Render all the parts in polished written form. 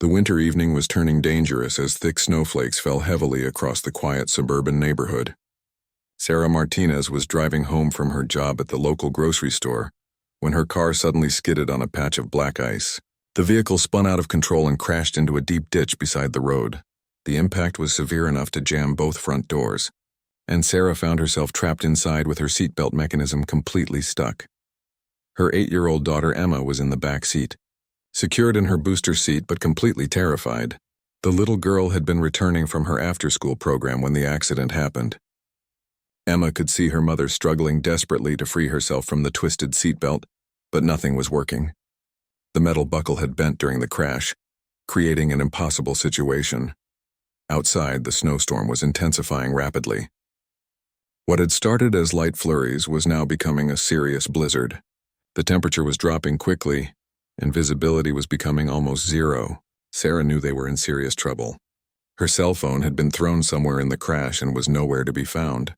The winter evening was turning dangerous as thick snowflakes fell heavily across the quiet suburban neighborhood. Sarah Martinez was driving home from her job at the local grocery store when her car suddenly skidded on a patch of black ice. The vehicle spun out of control and crashed into a deep ditch beside the road. The impact was severe enough to jam both front doors, and Sarah found herself trapped inside with her seatbelt mechanism completely stuck. Her 8-year-old daughter Emma was in the back seat, secured in her booster seat but completely terrified. The little girl had been returning from her after-school program when the accident happened. Emma could see her mother struggling desperately to free herself from the twisted seatbelt, but nothing was working. The metal buckle had bent during the crash, creating an impossible situation. Outside, the snowstorm was intensifying rapidly. What had started as light flurries was now becoming a serious blizzard. The temperature was dropping quickly, and visibility was becoming almost zero. Sarah knew they were in serious trouble. Her cell phone had been thrown somewhere in the crash and was nowhere to be found.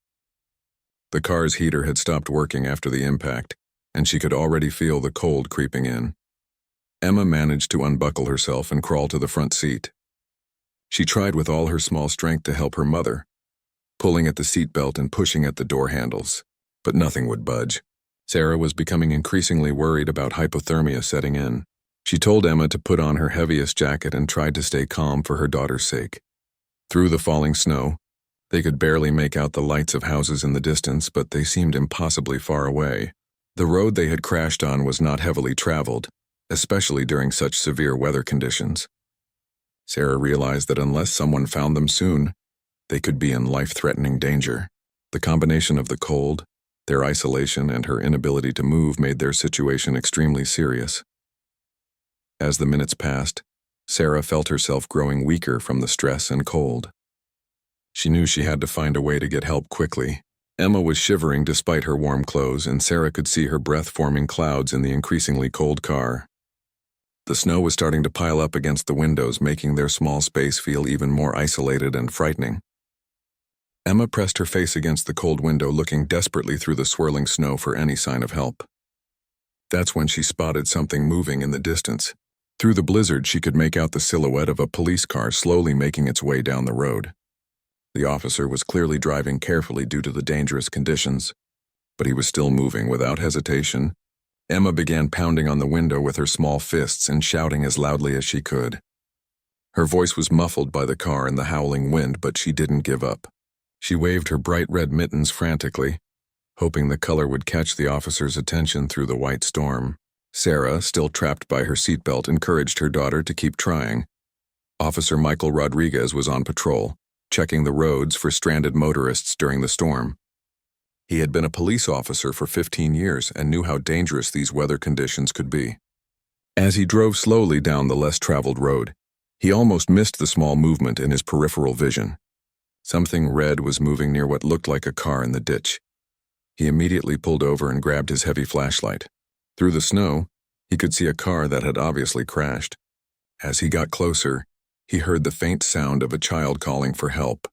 The car's heater had stopped working after the impact, and she could already feel the cold creeping in. Emma managed to unbuckle herself and crawl to the front seat. She tried with all her small strength to help her mother, pulling at the seatbelt and pushing at the door handles, but nothing would budge. Sarah was becoming increasingly worried about hypothermia setting in. She told Emma to put on her heaviest jacket and tried to stay calm for her daughter's sake. Through the falling snow, they could barely make out the lights of houses in the distance, but they seemed impossibly far away. The road they had crashed on was not heavily traveled, especially during such severe weather conditions. Sarah realized that unless someone found them soon, they could be in life-threatening danger. The combination of the cold, their isolation, and her inability to move made their situation extremely serious. As the minutes passed, Sarah felt herself growing weaker from the stress and cold. She knew she had to find a way to get help quickly. Emma was shivering despite her warm clothes, and Sarah could see her breath forming clouds in the increasingly cold car. The snow was starting to pile up against the windows, making their small space feel even more isolated and frightening. Emma pressed her face against the cold window, looking desperately through the swirling snow for any sign of help. That's when she spotted something moving in the distance. Through the blizzard, she could make out the silhouette of a police car slowly making its way down the road. The officer was clearly driving carefully due to the dangerous conditions, but he was still moving without hesitation. Emma began pounding on the window with her small fists and shouting as loudly as she could. Her voice was muffled by the car and the howling wind, but she didn't give up. She waved her bright red mittens frantically, hoping the color would catch the officer's attention through the white storm. Sarah, still trapped by her seatbelt, encouraged her daughter to keep trying. Officer Michael Rodriguez was on patrol, checking the roads for stranded motorists during the storm. He had been a police officer for 15 years and knew how dangerous these weather conditions could be. As he drove slowly down the less traveled road, he almost missed the small movement in his peripheral vision. Something red was moving near what looked like a car in the ditch. He immediately pulled over and grabbed his heavy flashlight. Through the snow, he could see a car that had obviously crashed. As he got closer, he heard the faint sound of a child calling for help.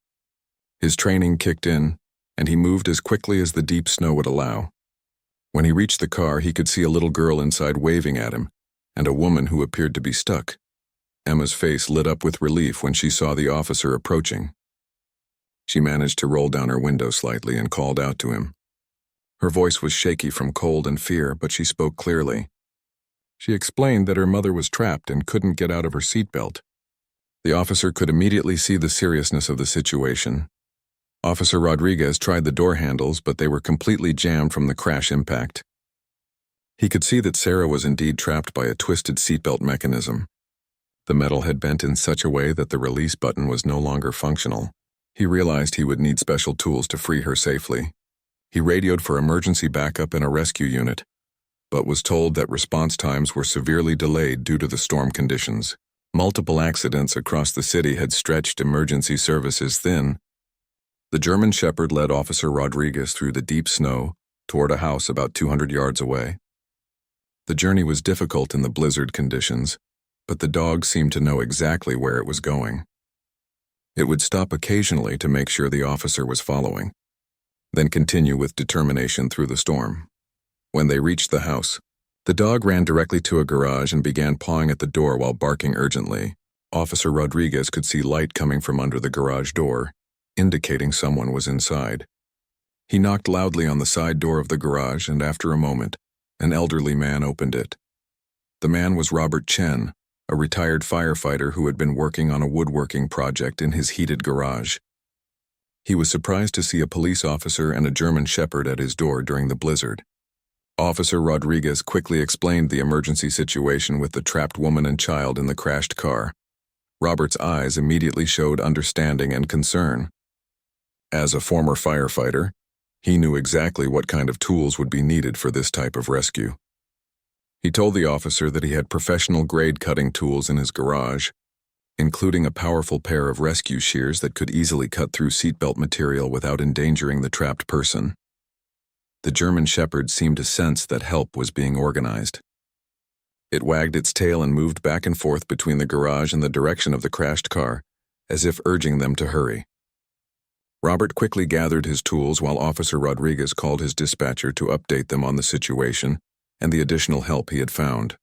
His training kicked in, and he moved as quickly as the deep snow would allow. When he reached the car, he could see a little girl inside waving at him, and a woman who appeared to be stuck. Emma's face lit up with relief when she saw the officer approaching. She managed to roll down her window slightly and called out to him. Her voice was shaky from cold and fear, but she spoke clearly. She explained that her mother was trapped and couldn't get out of her seatbelt. The officer could immediately see the seriousness of the situation. Officer Rodriguez tried the door handles, but they were completely jammed from the crash impact. He could see that Sarah was indeed trapped by a twisted seatbelt mechanism. The metal had bent in such a way that the release button was no longer functional. He realized he would need special tools to free her safely. He radioed for emergency backup and a rescue unit, but was told that response times were severely delayed due to the storm conditions. Multiple accidents across the city had stretched emergency services thin. The German Shepherd led Officer Rodriguez through the deep snow toward a house about 200 yards away. The journey was difficult in the blizzard conditions, but the dog seemed to know exactly where it was going. It would stop occasionally to make sure the officer was following, then continue with determination through the storm. When they reached the house, the dog ran directly to a garage and began pawing at the door while barking urgently. Officer Rodriguez could see light coming from under the garage door, indicating someone was inside. He knocked loudly on the side door of the garage, and after a moment, an elderly man opened it. The man was Robert Chen, a retired firefighter who had been working on a woodworking project in his heated garage. He was surprised to see a police officer and a German Shepherd at his door during the blizzard. Officer Rodriguez quickly explained the emergency situation with the trapped woman and child in the crashed car. Robert's eyes immediately showed understanding and concern. As a former firefighter, he knew exactly what kind of tools would be needed for this type of rescue. He told the officer that he had professional-grade cutting tools in his garage, including a powerful pair of rescue shears that could easily cut through seatbelt material without endangering the trapped person. The German Shepherd seemed to sense that help was being organized. It wagged its tail and moved back and forth between the garage and the direction of the crashed car, as if urging them to hurry. Robert quickly gathered his tools while Officer Rodriguez called his dispatcher to update them on the situation and the additional help he had found.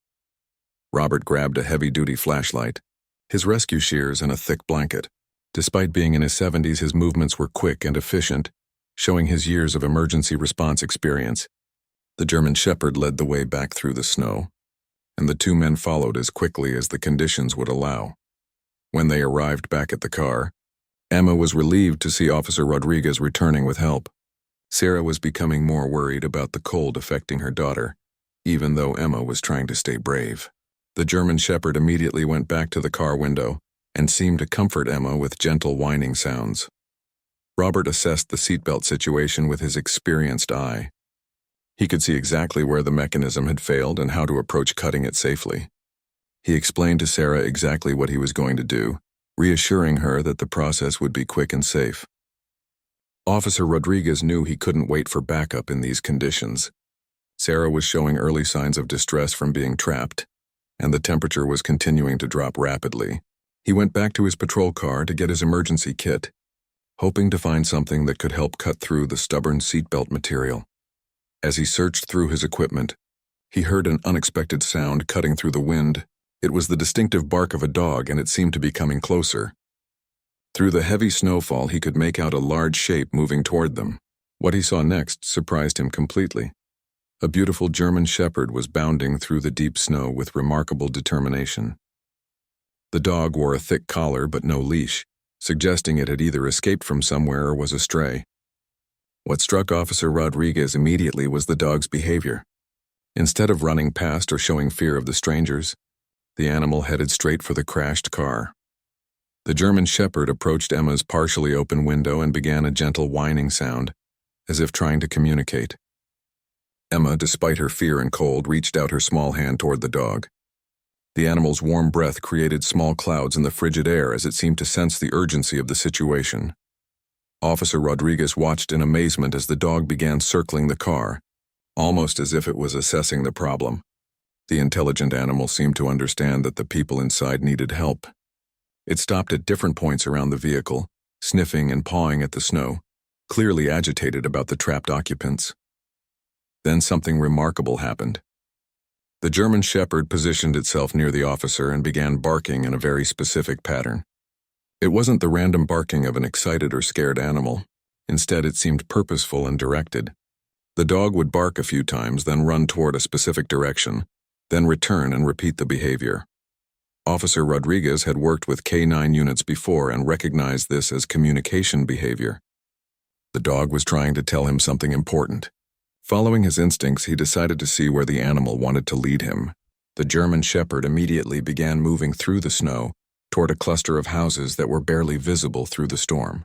Robert grabbed a heavy-duty flashlight, his rescue shears, and a thick blanket. Despite being in his 70s, his movements were quick and efficient, showing his years of emergency response experience. The German Shepherd led the way back through the snow, and the two men followed as quickly as the conditions would allow. When they arrived back at the car, Emma was relieved to see Officer Rodriguez returning with help. Sarah was becoming more worried about the cold affecting her daughter, even though Emma was trying to stay brave. The German Shepherd immediately went back to the car window and seemed to comfort Emma with gentle whining sounds. Robert assessed the seatbelt situation with his experienced eye. He could see exactly where the mechanism had failed and how to approach cutting it safely. He explained to Sarah exactly what he was going to do, reassuring her that the process would be quick and safe. Officer Rodriguez knew he couldn't wait for backup in these conditions. Sarah was showing early signs of distress from being trapped, and the temperature was continuing to drop rapidly. He went back to his patrol car to get his emergency kit, hoping to find something that could help cut through the stubborn seatbelt material. As he searched through his equipment, he heard an unexpected sound cutting through the wind. It was the distinctive bark of a dog, and it seemed to be coming closer. Through the heavy snowfall, he could make out a large shape moving toward them. What he saw next surprised him completely. A beautiful German Shepherd was bounding through the deep snow with remarkable determination. The dog wore a thick collar but no leash, suggesting it had either escaped from somewhere or was a stray. What struck Officer Rodriguez immediately was the dog's behavior. Instead of running past or showing fear of the strangers, the animal headed straight for the crashed car. The German Shepherd approached Emma's partially open window and began a gentle whining sound, as if trying to communicate. Emma, despite her fear and cold, reached out her small hand toward the dog. The animal's warm breath created small clouds in the frigid air as it seemed to sense the urgency of the situation. Officer Rodriguez watched in amazement as the dog began circling the car, almost as if it was assessing the problem. The intelligent animal seemed to understand that the people inside needed help. It stopped at different points around the vehicle, sniffing and pawing at the snow, clearly agitated about the trapped occupants. Then something remarkable happened. The German Shepherd positioned itself near the officer and began barking in a very specific pattern. It wasn't the random barking of an excited or scared animal. Instead, it seemed purposeful and directed. The dog would bark a few times, then run toward a specific direction, then return and repeat the behavior. Officer Rodriguez had worked with K9 units before and recognized this as communication behavior. The dog was trying to tell him something important. Following his instincts, he decided to see where the animal wanted to lead him. The German Shepherd immediately began moving through the snow toward a cluster of houses that were barely visible through the storm.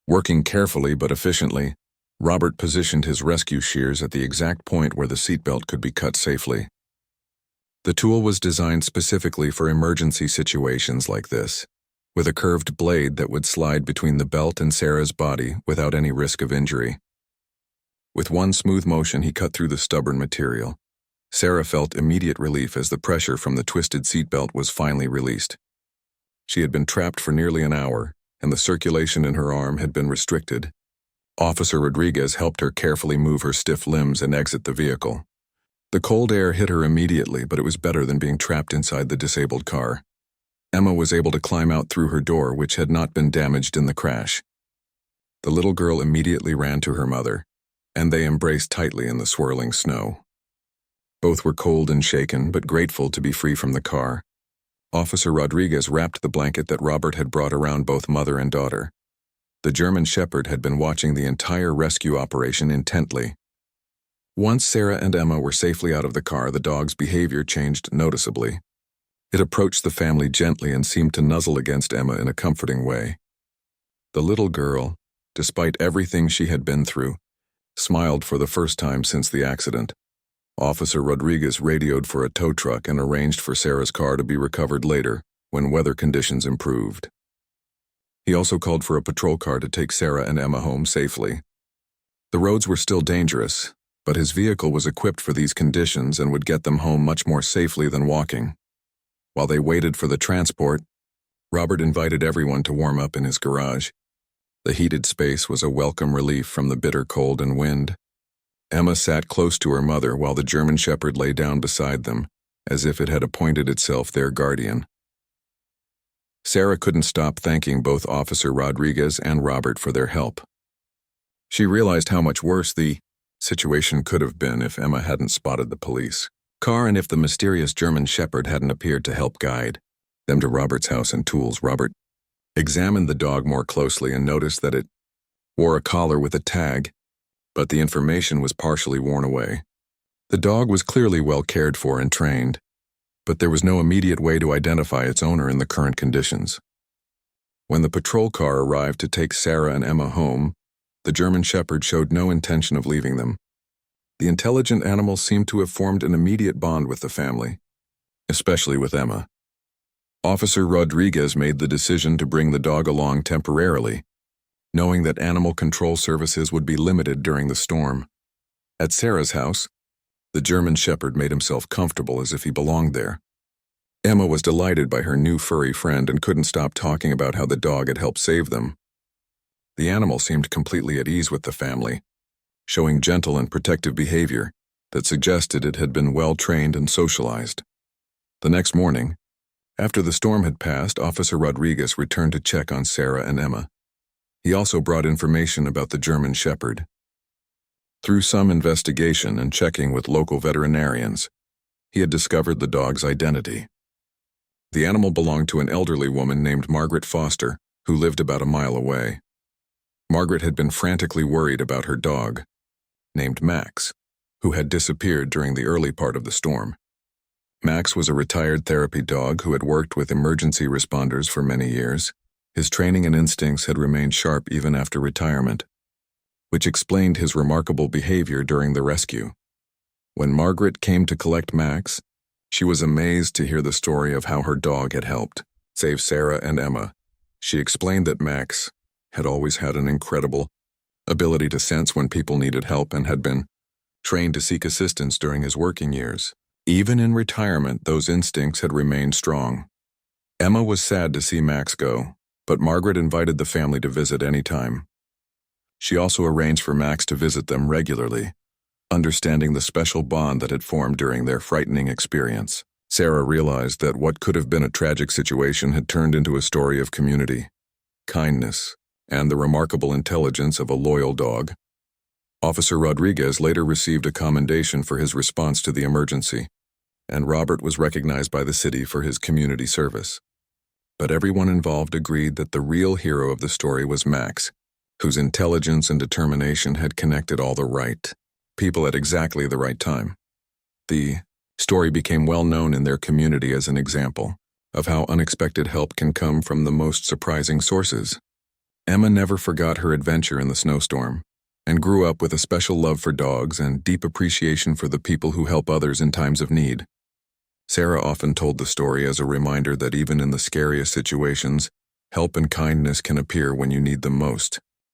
Working carefully but efficiently, Robert positioned his rescue shears at the exact point where the seatbelt could be cut safely. The tool was designed specifically for emergency situations like this, with a curved blade that would slide between the belt and Sarah's body without any risk of injury. With one smooth motion, he cut through the stubborn material. Sarah felt immediate relief as the pressure from the twisted seatbelt was finally released. She had been trapped for nearly an hour, and the circulation in her arm had been restricted. Officer Rodriguez helped her carefully move her stiff limbs and exit the vehicle. The cold air hit her immediately, but it was better than being trapped inside the disabled car. Emma was able to climb out through her door, which had not been damaged in the crash. The little girl immediately ran to her mother, and they embraced tightly in the swirling snow. Both were cold and shaken, but grateful to be free from the car. Officer Rodriguez wrapped the blanket that Robert had brought around both mother and daughter. The German Shepherd had been watching the entire rescue operation intently. Once Sarah and Emma were safely out of the car, the dog's behavior changed noticeably. It approached the family gently and seemed to nuzzle against Emma in a comforting way. The little girl, despite everything she had been through, smiled for the first time since the accident. Officer Rodriguez radioed for a tow truck and arranged for Sarah's car to be recovered later, when weather conditions improved. He also called for a patrol car to take Sarah and Emma home safely. The roads were still dangerous, but his vehicle was equipped for these conditions and would get them home much more safely than walking. While they waited for the transport, Robert invited everyone to warm up in his garage. The heated space was a welcome relief from the bitter cold and wind. Emma sat close to her mother while the German Shepherd lay down beside them, as if it had appointed itself their guardian. Sarah couldn't stop thanking both Officer Rodriguez and Robert for their help. She realized how much worse the situation could have been if Emma hadn't spotted the police car and if the mysterious German Shepherd hadn't appeared to help guide them to Robert's house and tools. Robert examined the dog more closely and noticed that it wore a collar with a tag, but the information was partially worn away. The dog was clearly well cared for and trained, but there was no immediate way to identify its owner in the current conditions. When the patrol car arrived to take Sarah and Emma home, the German Shepherd showed no intention of leaving them. The intelligent animal seemed to have formed an immediate bond with the family, especially with Emma. Officer Rodriguez made the decision to bring the dog along temporarily, knowing that animal control services would be limited during the storm. At Sarah's house, the German Shepherd made himself comfortable as if he belonged there. Emma was delighted by her new furry friend and couldn't stop talking about how the dog had helped save them. The animal seemed completely at ease with the family, showing gentle and protective behavior that suggested it had been well trained and socialized. The next morning, after the storm had passed, Officer Rodriguez returned to check on Sarah and Emma. He also brought information about the German Shepherd. Through some investigation and checking with local veterinarians, he had discovered the dog's identity. The animal belonged to an elderly woman named Margaret Foster, who lived about a mile away. Margaret had been frantically worried about her dog, named Max, who had disappeared during the early part of the storm. Max was a retired therapy dog who had worked with emergency responders for many years. His training and instincts had remained sharp even after retirement, which explained his remarkable behavior during the rescue. When Margaret came to collect Max, she was amazed to hear the story of how her dog had helped save Sarah and Emma. She explained that Max had always had an incredible ability to sense when people needed help and had been trained to seek assistance during his working years. Even in retirement, those instincts had remained strong. Emma was sad to see Max go, but Margaret invited the family to visit any time. She also arranged for Max to visit them regularly, understanding the special bond that had formed during their frightening experience. Sarah realized that what could have been a tragic situation had turned into a story of community, kindness, and the remarkable intelligence of a loyal dog. Officer Rodriguez later received a commendation for his response to the emergency, and Robert was recognized by the city for his community service. But everyone involved agreed that the real hero of the story was Max, whose intelligence and determination had connected all the right people at exactly the right time. The story became well known in their community as an example of how unexpected help can come from the most surprising sources. Emma never forgot her adventure in the snowstorm, and grew up with a special love for dogs and deep appreciation for the people who help others in times of need. Sarah often told the story as a reminder that even in the scariest situations, help and kindness can appear when you need them most.